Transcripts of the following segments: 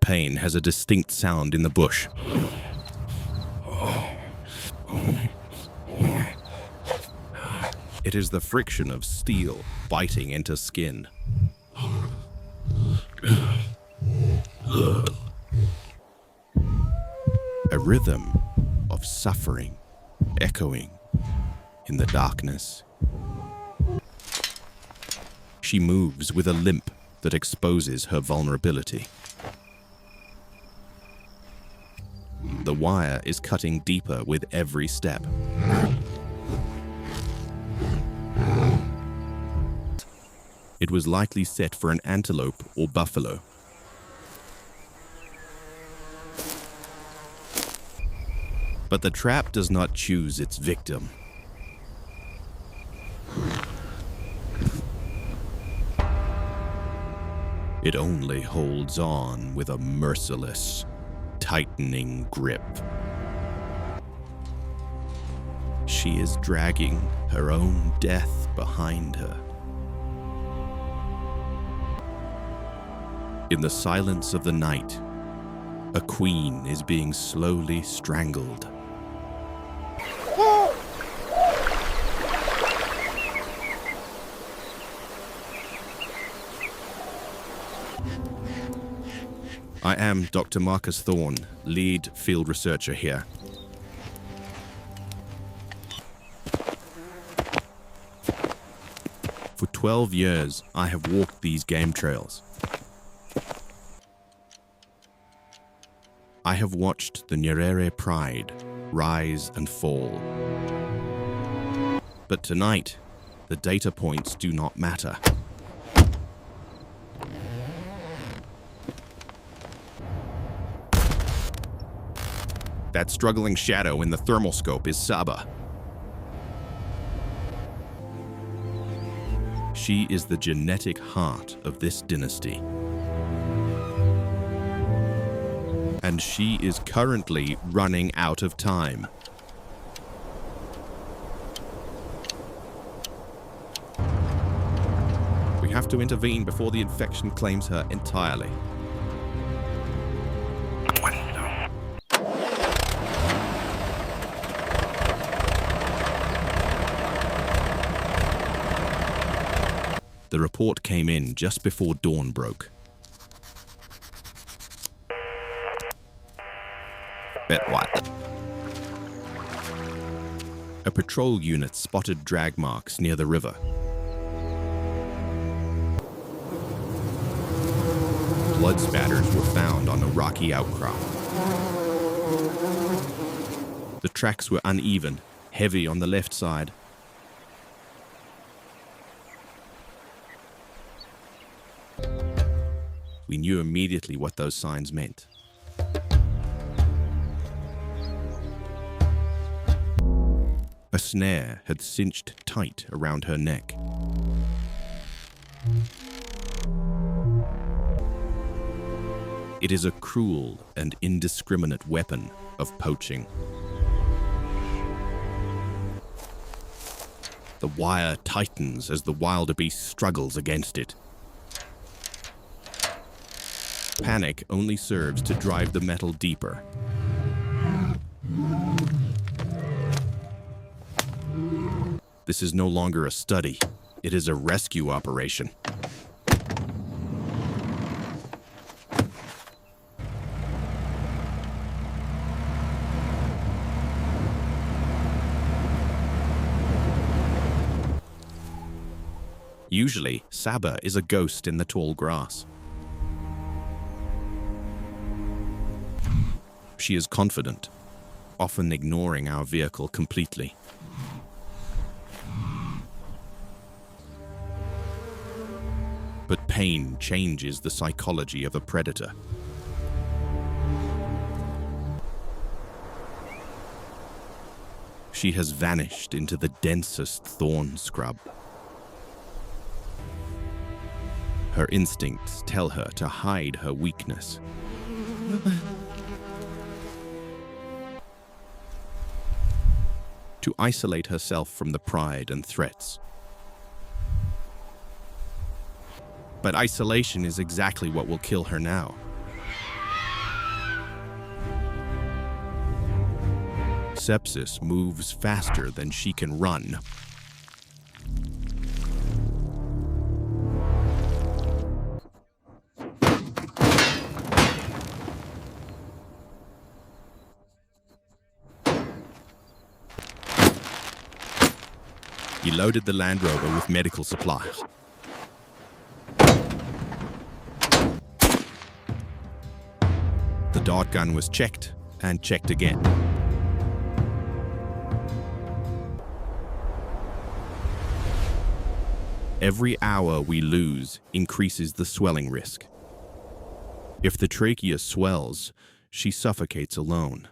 pain has a distinct sound in the bush. It is the friction of steel biting into skin. A rhythm of suffering echoing in the darkness. She moves with a limp that exposes her vulnerability. The wire is cutting deeper with every step. It was likely set for an antelope or buffalo. But the trap does not choose its victim. It only holds on with a merciless, tightening grip. She is dragging her own death behind her. In the silence of the night, a queen is being slowly strangled. I am Dr. Marcus Thorne, lead field researcher here. For 12 years, I have walked these game trails. I have watched the Nyerere pride rise and fall. But tonight, the data points do not matter. That struggling shadow in the thermal scope is Saba. She is the genetic heart of this dynasty. And she is currently running out of time. We have to intervene before the infection claims her entirely. The report came in just before dawn broke. Bet what? A patrol unit spotted drag marks near the river. Blood spatters were found on a rocky outcrop. The tracks were uneven, heavy on the left side. We knew immediately what those signs meant. A snare had cinched tight around her neck. It is a cruel and indiscriminate weapon of poaching. The wire tightens as the wildebeest struggles against it. Panic only serves to drive the metal deeper. This is no longer a study. It is a rescue operation. Usually, Saba is a ghost in the tall grass. She is confident, often ignoring our vehicle completely. But pain changes the psychology of a predator. She has vanished into the densest thorn scrub. Her instincts tell her to hide her weakness. To isolate herself from the pride and threats. But isolation is exactly what will kill her now. Sepsis moves faster than she can run. He loaded the Land Rover with medical supplies. The dart gun was checked and checked again. Every hour we lose increases the swelling risk. If the trachea swells, she suffocates alone.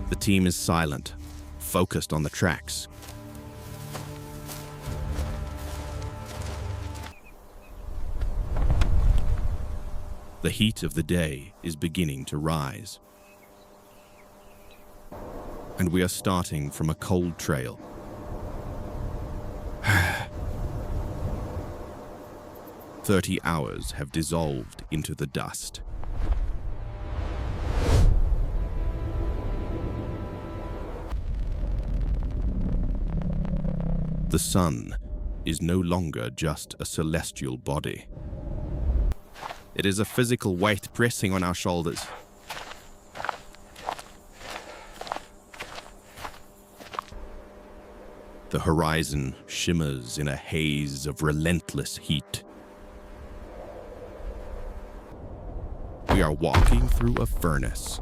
The team is silent, focused on the tracks. The heat of the day is beginning to rise. And we are starting from a cold trail. 30 hours have dissolved into the dust. The sun is no longer just a celestial body. It is a physical weight pressing on our shoulders. The horizon shimmers in a haze of relentless heat. We are walking through a furnace.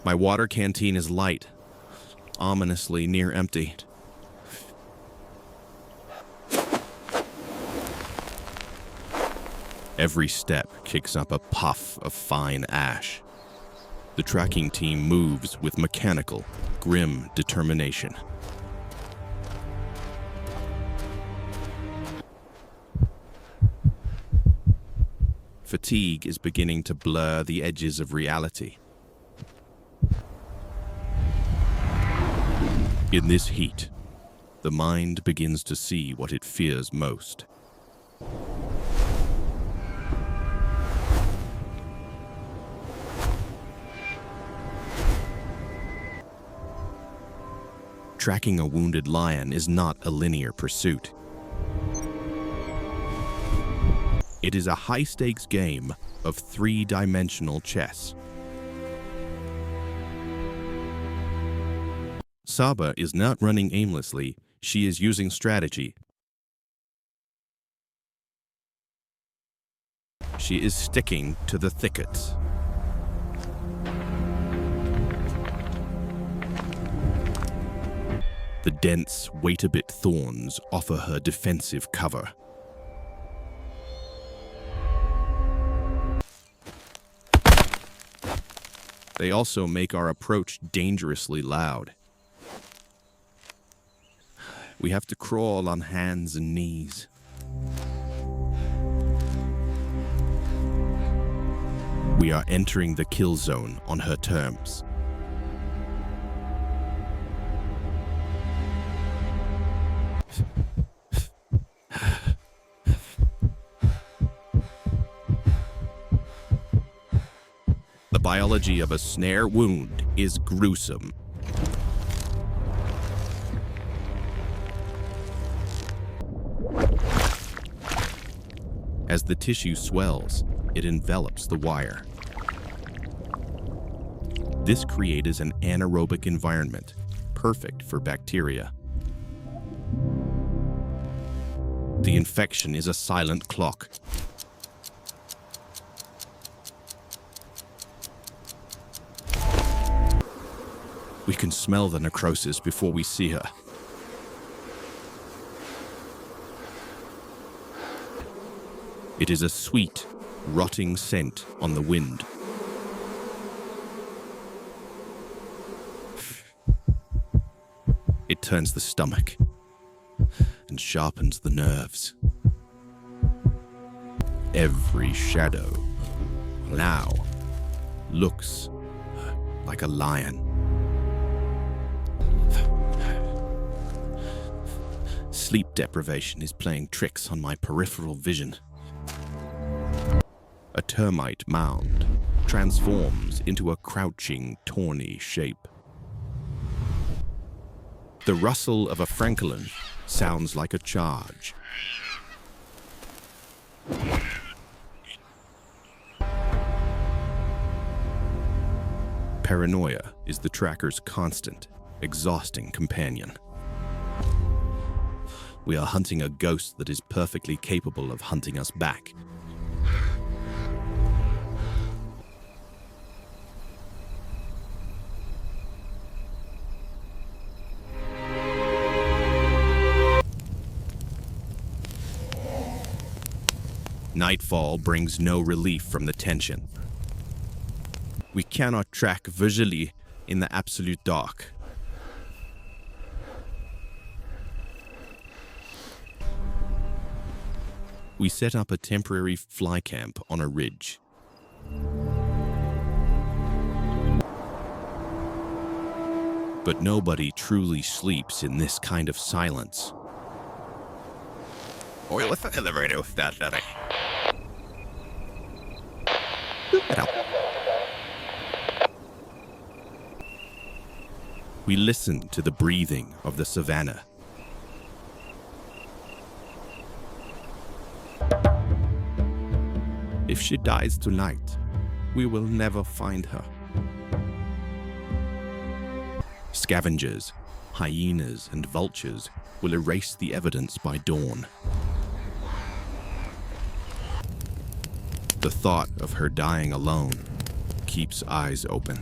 My water canteen is light, ominously near empty. Every step kicks up a puff of fine ash. The tracking team moves with mechanical, grim determination. Fatigue is beginning to blur the edges of reality. In this heat, the mind begins to see what it fears most. Tracking a wounded lion is not a linear pursuit. It is a high-stakes game of three-dimensional chess. Saba is not running aimlessly, she is using strategy. She is sticking to the thickets. The dense, wait-a-bit thorns offer her defensive cover. They also make our approach dangerously loud. We have to crawl on hands and knees. We are entering the kill zone on her terms. The biology of a snare wound is gruesome. As the tissue swells, it envelops the wire. This creates an anaerobic environment, perfect for bacteria. The infection is a silent clock. We can smell the necrosis before we see her. It is a sweet, rotting scent on the wind. It turns the stomach and sharpens the nerves. Every shadow now looks like a lion. sleep deprivation is playing tricks on my peripheral vision. A termite mound transforms into a crouching, tawny shape. The rustle of a francolin sounds like a charge. Paranoia is the tracker's constant, exhausting companion. We are hunting a ghost that is perfectly capable of hunting us back. Nightfall brings no relief from the tension. We cannot track visually in the absolute dark. We set up a temporary fly camp on a ridge. But nobody truly sleeps in this kind of silence. Oil with the elevator with that. We listen to the breathing of the savannah. If she dies tonight, we will never find her. Scavengers, hyenas, and vultures will erase the evidence by dawn. The thought of her dying alone keeps eyes open.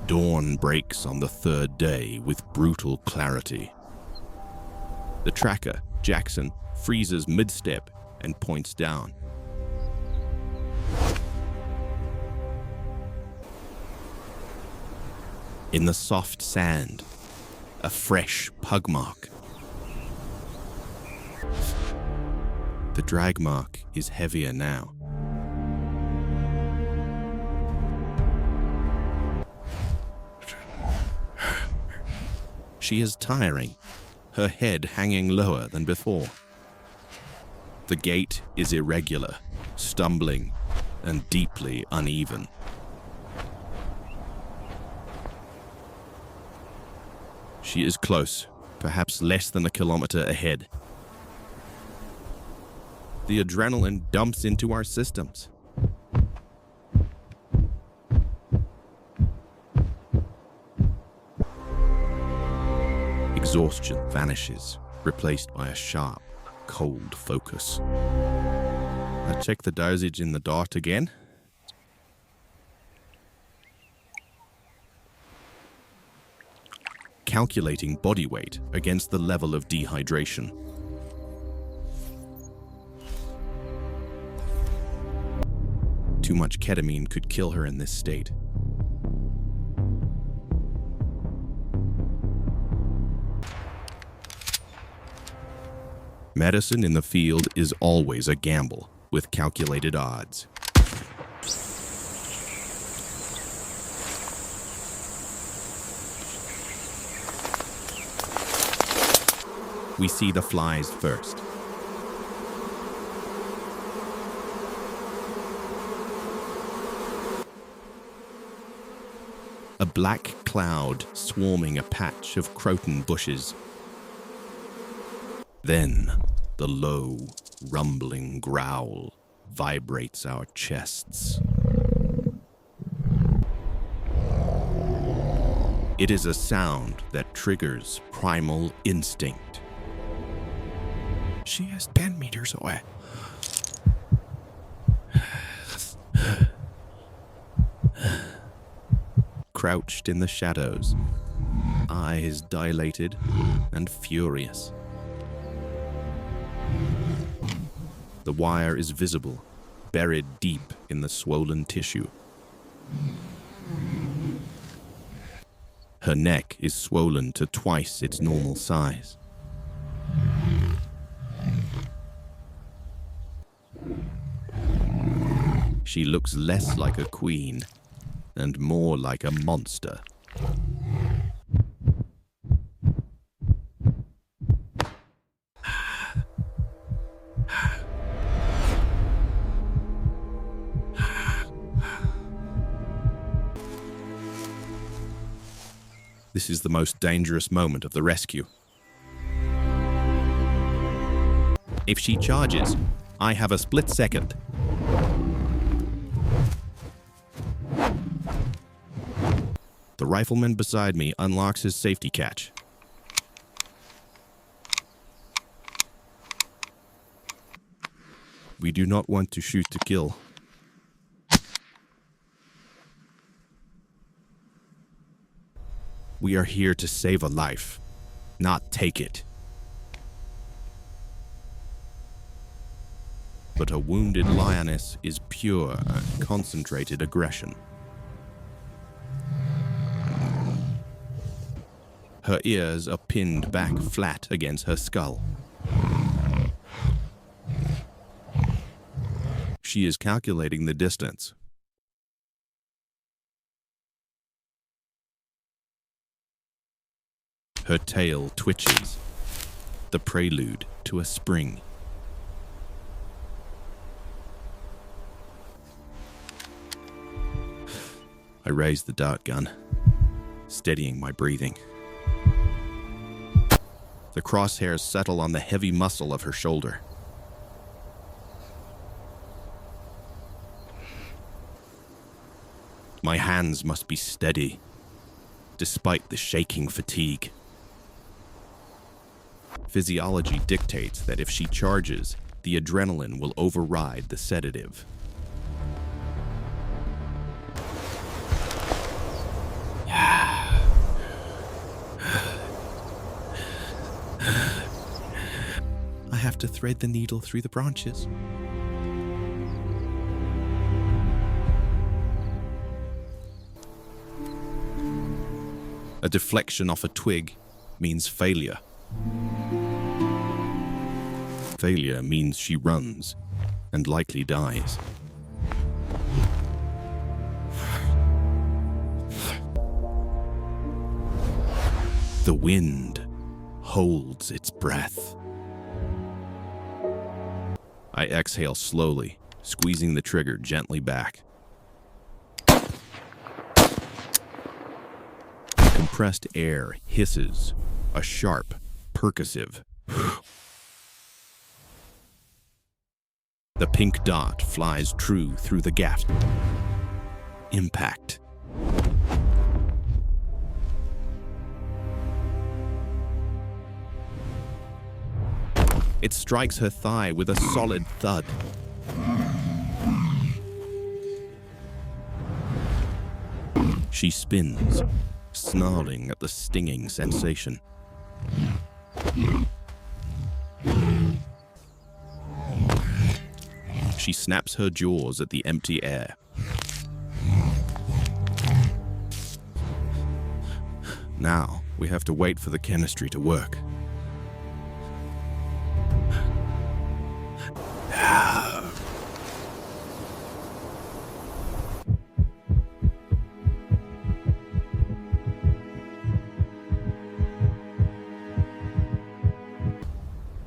Dawn breaks on the third day with brutal clarity. The tracker, Jackson, freezes mid-step and points down. In the soft sand, a fresh pug mark. The drag mark is heavier now. She is tiring, her head hanging lower than before. The gait is irregular, stumbling, and deeply uneven. She is close, perhaps less than a kilometer ahead. The adrenaline dumps into our systems. Exhaustion vanishes, replaced by a sharp, cold focus. I check the dosage in the dart again. Calculating body weight against the level of dehydration. Too much ketamine could kill her in this state. Medicine in the field is always a gamble with calculated odds. We see the flies first. A black cloud swarming a patch of croton bushes. Then, the low, rumbling growl vibrates our chests. It is a sound that triggers primal instinct. She is 10 meters away. Crouched in the shadows, eyes dilated and furious. The wire is visible, buried deep in the swollen tissue. Her neck is swollen to twice its normal size. She looks less like a queen and more like a monster. This is the most dangerous moment of the rescue. If she charges, I have a split second. The rifleman beside me unlocks his safety catch. We do not want to shoot to kill. We are here to save a life, not take it. But a wounded lioness is pure and concentrated aggression. Her ears are pinned back flat against her skull. She is calculating the distance. Her tail twitches, the prelude to a spring. I raise the dart gun, steadying my breathing. The crosshairs settle on the heavy muscle of her shoulder. My hands must be steady, despite the shaking fatigue. Physiology dictates that if she charges, the adrenaline will override the sedative. I have to thread the needle through the branches. A deflection off a twig means failure. Failure means she runs and likely dies. The wind holds its breath. I exhale slowly, squeezing the trigger gently back. Compressed air hisses, a sharp percussive. The pink dot flies true through the gap. Impact. It strikes her thigh with a solid thud. She spins, snarling at the stinging sensation. She snaps her jaws at the empty air. Now, we have to wait for the chemistry to work.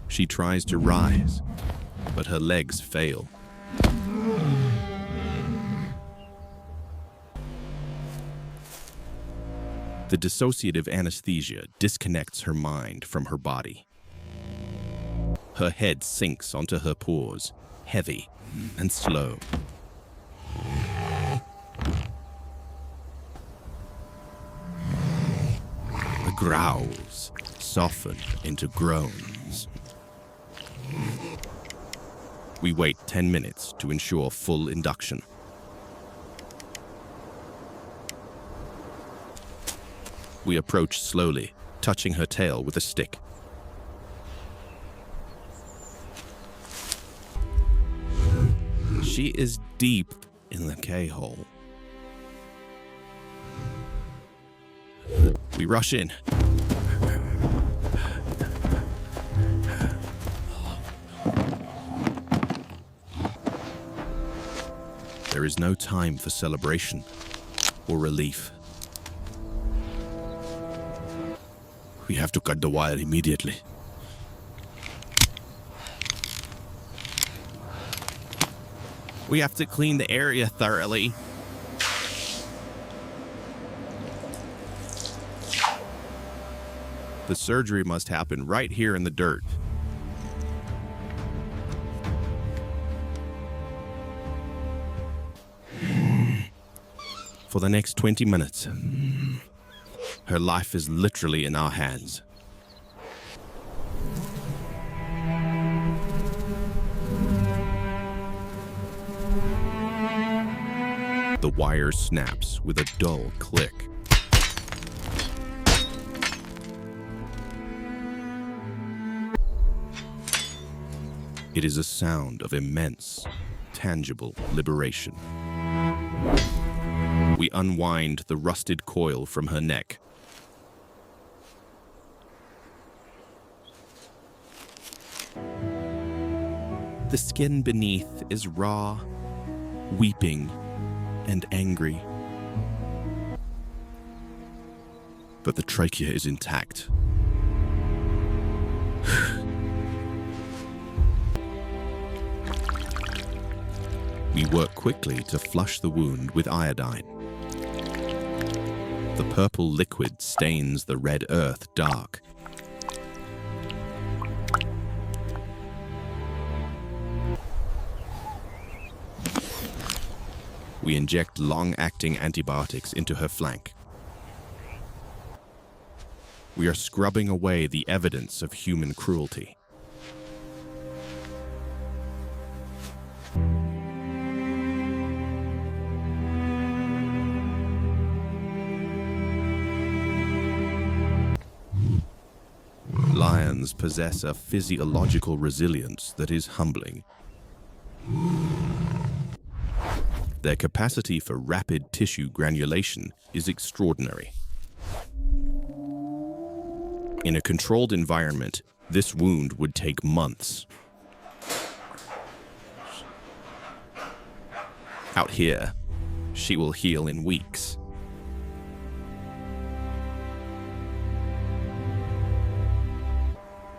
She tries to rise, but her legs fail. The dissociative anesthesia disconnects her mind from her body. Her head sinks onto her paws, heavy and slow. The growls soften into groans. We wait 10 minutes to ensure full induction. We approach slowly, touching her tail with a stick. She is deep in the K-hole. We rush in. There is no time for celebration or relief. We have to cut the wire immediately. We have to clean the area thoroughly. The surgery must happen right here in the dirt. For the next 20 minutes, her life is literally in our hands. The wire snaps with a dull click. It is a sound of immense, tangible liberation. We unwind the rusted coil from her neck. The skin beneath is raw, weeping, and angry. But the trachea is intact. We work quickly to flush the wound with iodine. The purple liquid stains the red earth dark. We inject long-acting antibiotics into her flank. We are scrubbing away the evidence of human cruelty. Lions possess a physiological resilience that is humbling. Their capacity for rapid tissue granulation is extraordinary. In a controlled environment, this wound would take months. Out here, she will heal in weeks.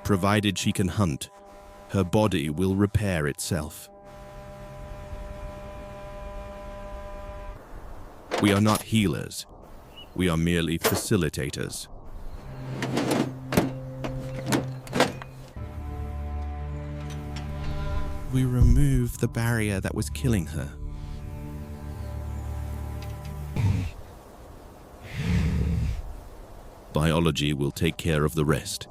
Provided she can hunt, her body will repair itself. We are not healers. We are merely facilitators. We remove the barrier that was killing her. Biology will take care of the rest.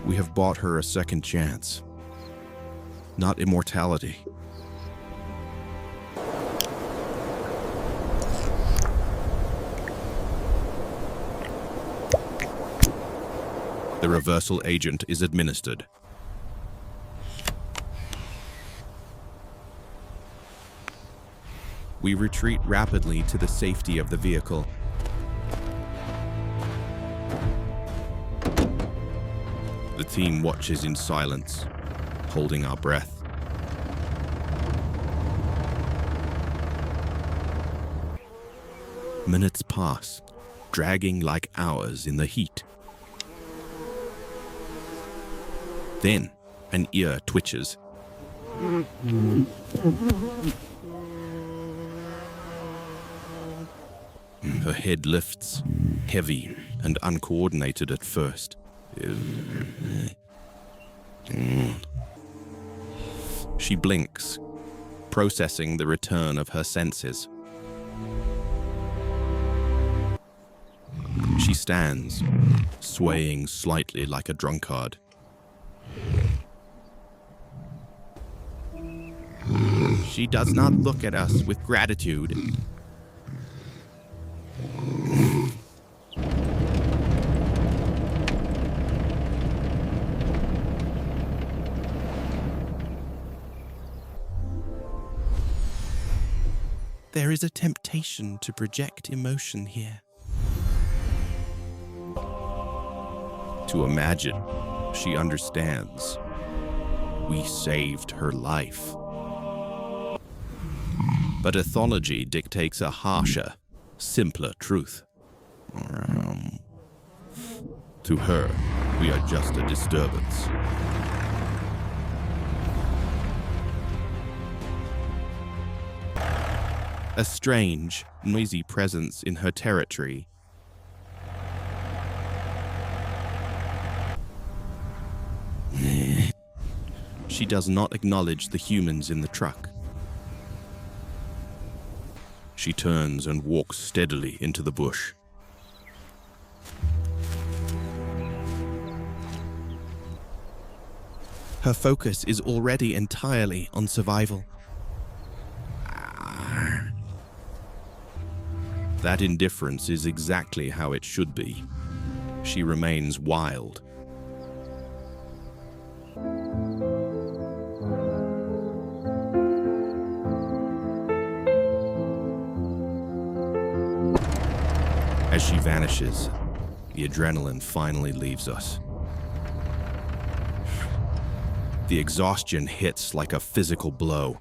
We have bought her a second chance, not immortality. The reversal agent is administered. We retreat rapidly to the safety of the vehicle. The team watches in silence, holding our breath. Minutes pass, dragging like hours in the heat. Then, an ear twitches. Her head lifts, heavy and uncoordinated at first. She blinks, processing the return of her senses. She stands, swaying slightly like a drunkard. She does not look at us with gratitude. There is a temptation to project emotion here. To imagine she understands. We saved her life. But ethology dictates a harsher, simpler truth. To her, we are just a disturbance. A strange, noisy presence in her territory. She does not acknowledge the humans in the truck. She turns and walks steadily into the bush. Her focus is already entirely on survival. That indifference is exactly how it should be. She remains wild. As she vanishes, the adrenaline finally leaves us. The exhaustion hits like a physical blow.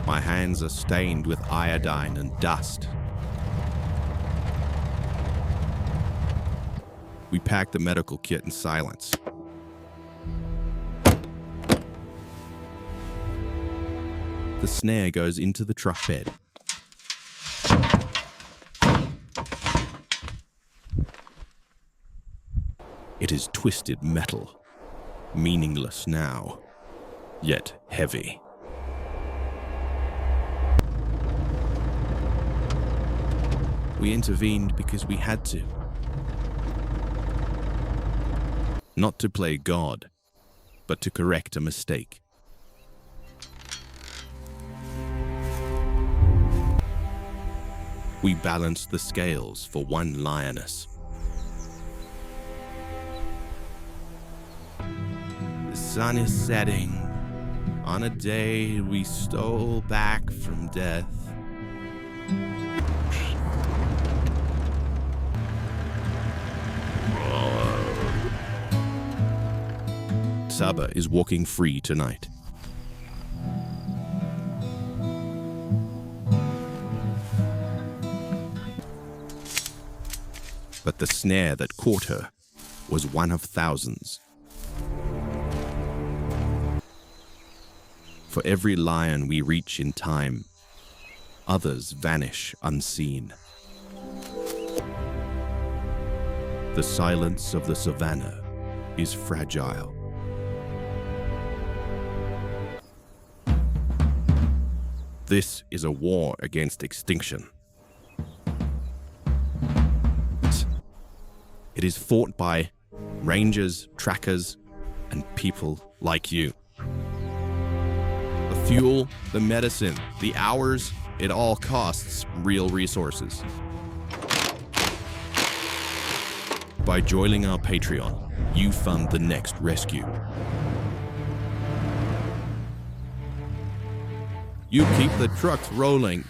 My hands are stained with iodine and dust. We pack the medical kit in silence. The snare goes into the truck bed. It is twisted metal, meaningless now, yet heavy. We intervened because we had to. Not to play God, but to correct a mistake. We balanced the scales for one lioness. The sun is setting on a day we stole back from death. Saba is walking free tonight. But the snare that caught her was one of thousands. For every lion we reach in time, others vanish unseen. The silence of the savannah is fragile. This is a war against extinction. It is fought by rangers, trackers, and people like you. The fuel, the medicine, the hours, it all costs real resources. By joining our Patreon, you fund the next rescue. You keep the trucks rolling.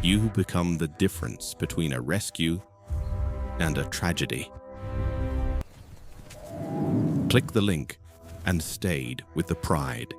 You become the difference between a rescue and a tragedy. Click the link and stayed with the pride.